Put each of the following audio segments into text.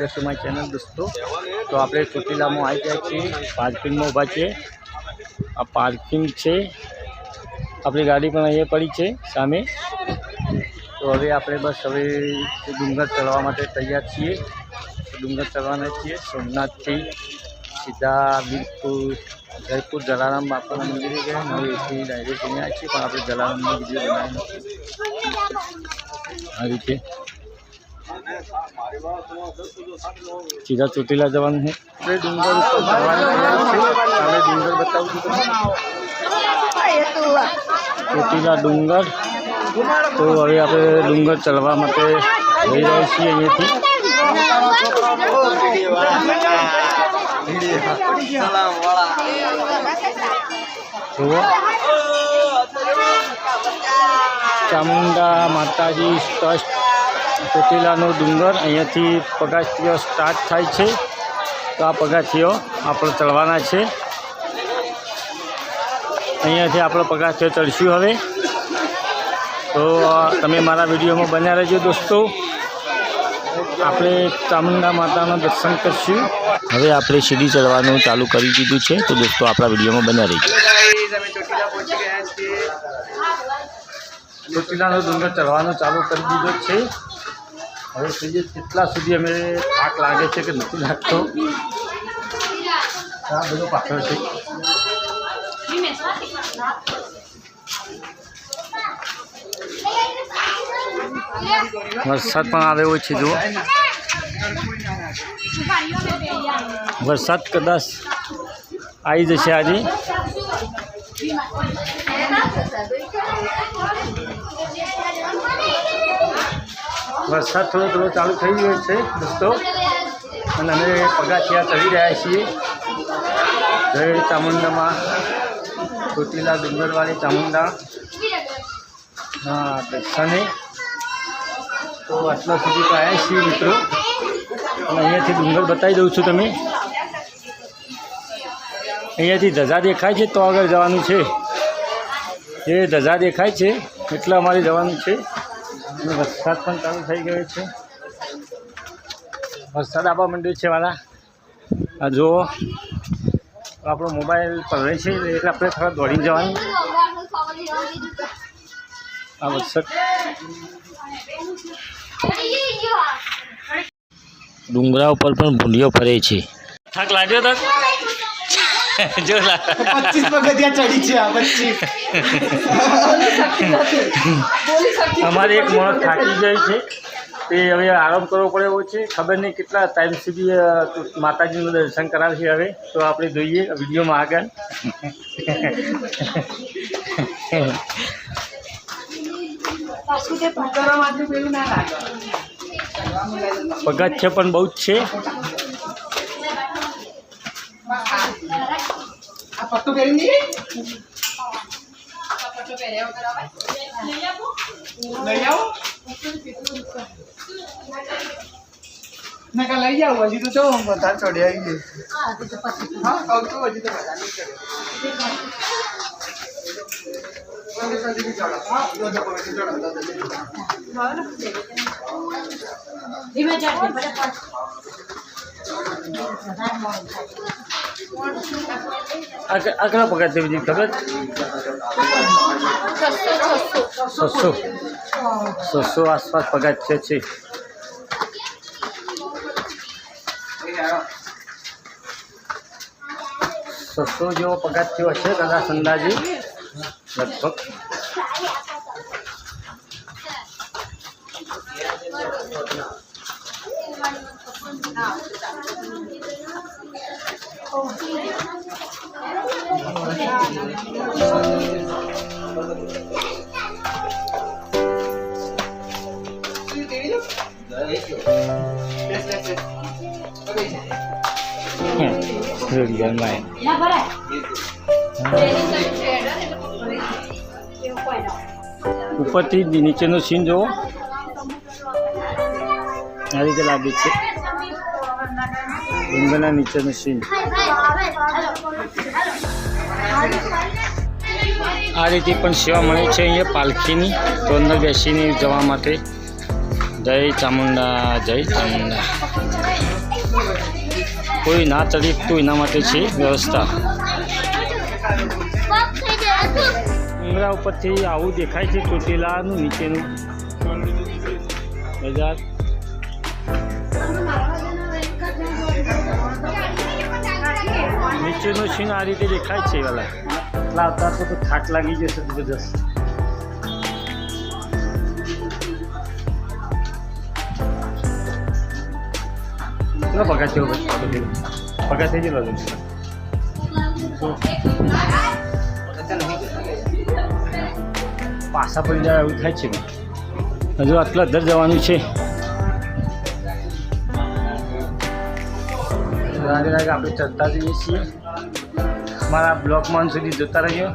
Back to my channel દોસ્તો, તો આપણે ચોટીલામાં આવી ગયા છીએ, પાર્કિંગમાં ઊભા છીએ। આ પાર્કિંગ છે, આપણી ગાડી પણ અહીંયા પડી છે સામે। તો હવે આપણે બસ હવે ડુંગર ચડવા માટે તૈયાર છીએ। ડુંગર ચડવાના છીએ સોમનાથથી સીધા વીરપુર જયપુર જલારામ બાપાના મંદિરે ગયા। હવે એથી ડાયરેક્ટ અહીંયા છીએ, પણ આપણે જલારામનો વિડીયો બનાવી નથી। આ રીતે सीधा चोटीला जवान है। डूंगर डूंगर बताऊँ चोटीला डूंगर। तो हवे आप डूंगर चलवा माटे जई रह्या छीए। अहींयाथी जुओ चामुंडा माताजी ट्रस्ट ચોટીલાનો ડુંગર। અહીંયાથી પગથિયા સ્ટાર્ટ થાય છે। તો આ પગથિયો આપણે ચડવાના છે। અહીંયાથી આપણે પગથિયો ચડશું હવે। તો તમે મારા વિડીયોમાં બન્યા રહેજો દોસ્તો। આપણે ચામુંડા માતાના દર્શન કરશું। હવે આપણે સીડી ચડવાનું ચાલુ કરી દીધું છે। તો દોસ્તો આપણા વિડીયોમાં બન્યા રહેજો। ચોટીલાનો ડુંગર ચડવાનું ચાલુ કરી દીધો છે। હવે સુધી કેટલા સુધી અમે થાક લાગે છે કે નથી લાગતો, આ બધું પાછળ છે। વરસાદ પણ આવ્યો છે। જુઓ વરસાદ કદાચ આવી જશે આજે। वरसाद थोड़ो थोड़ो चालू थी गयो है दोस्तों, अने अमे पगाथिया चढ़ी रह्या छीए। जय चामुंडा मां ચોટીલા डूंगरवाड़ी चामुंडा हाँ दर्शने। तो आटला सुधी तो आया छीए मित्रों। अहींयाथी डूंगर बताई दऊं छुं तमे। अहींयाथी धजा देखाय छे तो आगळ जवानुं छे। ए धजा देखाय छे એટલે અમારે જવાનું છે। वरसाद पण चालू थई गयो छे। वरसाद आववा मांड्यो छे वाला। आ जो आपणो मोबाइल पलळे छे એટલે આપણે થોડા દોડીને જવાનું। आ वरसाद डूंगरा पर पण भूंडियो फरे छे। थाक लाग्यो तो जो 25 पगथिया चढ़ी छे। आ 25 અમારે એક માણસ થાકી જાય છે, તે હવે આરામ કરવો પડે એવો છે। ખબર નહીં કેટલા ટાઈમ સુધી માતાજીનું દર્શન કરાવશે। હવે તો આપણે જોઈએ વિડીયોમાં આગળ। પગથિયા પણ બહુ જ છે। લઈ જાવ હજી તો જો બધા ચડ્યા આવી હા કહું છું હજી તો બધા નહીં આગળ પગાર બીજી ખબર 600 આસપાસ પગાર છે। सौ जो पगथियो है कदाच अंदाजे लगभग। ऊपर थी नीचे नो सीन जो आ रीते लागे छे। डूंगरना नीचे नो सीन। આ રીતે પણ સેવા મળે છે અહીંયા પાલખીની, તો અંદર બેસીને જવા માટે. જય ચામુંડા, જય ચામુંડા. કોઈ ના ચડી તો એના માટે છે વ્યવસ્થા. ડુંગરા ઉપરથી આવું દેખાય છે ચોટીલાનું નીચેનું બજાર. નીચેનો સીન આ રીતે દેખાય છે. વાલા એટલા આવતા તો થાક લાગી જશે જબરદસ્ત. કેટલો પગાર થયો? પગાર થઈ ગયેલો પાછા પડી જાય એવું થાય છે. હજુ આટલા અંદર જવાનું છે. રાગે રાગે આપણે ચડતા જઈએ છીએ. મારા બ્લોકમાં સુધી જતા રહીએ.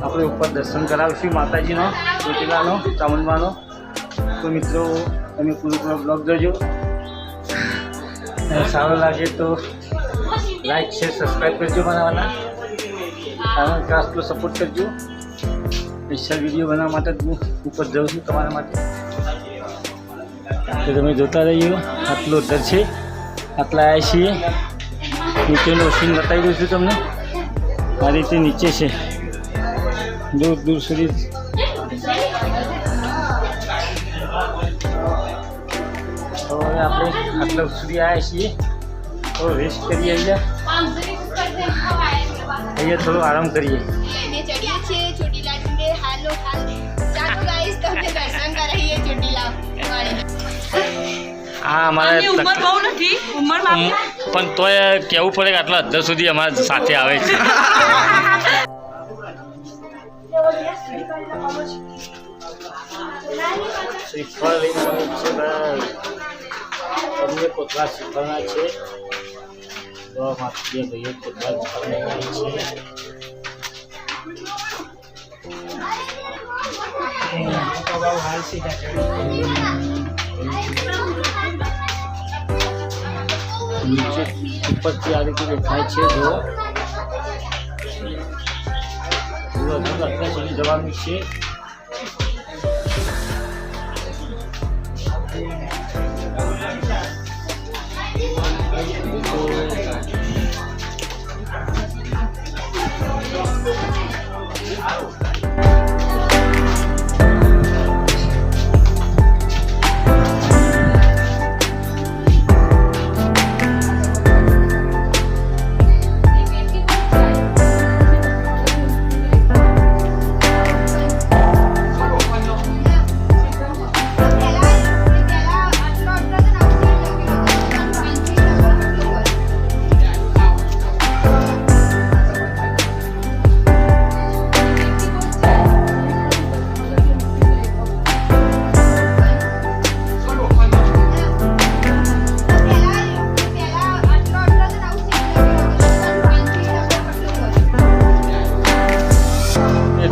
આપણે ઉપર દર્શન કરાવીશું માતાજીનો, ચોટીલાનો, ચામુંડાનો. તો મિત્રો તમે પૂરો બ્લોગ જોજો. સારો લાગે તો લાઈક શેર સબસ્ક્રાઈબ કરજો. બનાવવાના ચેનલ ખાસલો સપોર્ટ કરજો. સ્પેશિયલ વિડીયો બનાવવા માટે હું ઉપર જાઉં છું તમારા માટે. તો તમે જોતા રહીએ. આટલો દર છે, આટલા આવ્યા છીએ. નીચેનો સીન બતાવી દઉં છું તમને. આ રીતે નીચે છે, દૂર દૂર સુધી. તો હવે આપણે આટલા સુધી આવ્યા છીએ. તો રેસ્ટ કરીએ. અહીંયા થોડો આરામ કરીએ. હા, અમારે પણ તોય કહેવું પડે કે આટલા અધર સુધી અમારા સાથે આવે છે. શ્રીફળ લઈને આવે છે. તમને કોથળા શ્રીફળના છે. તો માથી ભાઈઓ કોથળા શ્રીફળ લઈને આવે છે. નીચે ઉપરથી આ રીતે દેખાય છે. જો અત્યાર સુધી જવાનું છે.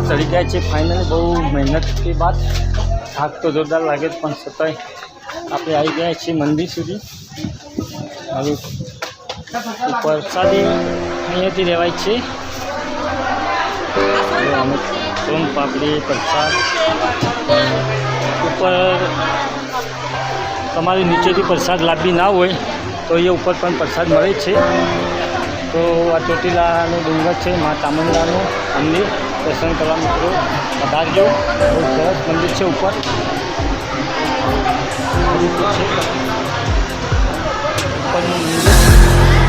ચડી ગયા છે ફાઇનલી. બહુ મહેનત કે બાદ થાક તો જોરદાર લાગે પણ છતાંય આપણે આવી ગયા છીએ મંદિર સુધી. હવે પ્રસાદી અહીંયાથી લેવાય છે. અમે સોન પાપડી પ્રસાદ ઉપર. તમારે નીચેથી પ્રસાદ લાવવી ના હોય તો એ ઉપર પણ પ્રસાદ મળે છે. તો આ ચોટીલાનું ડુંગર છે, મા ચામુંડાનું મંદિર. દર્શન કરવા મિત્રો પધારજો. બહુ સરસ મંદિર છે. ઉપર ઉપરનું મંદિર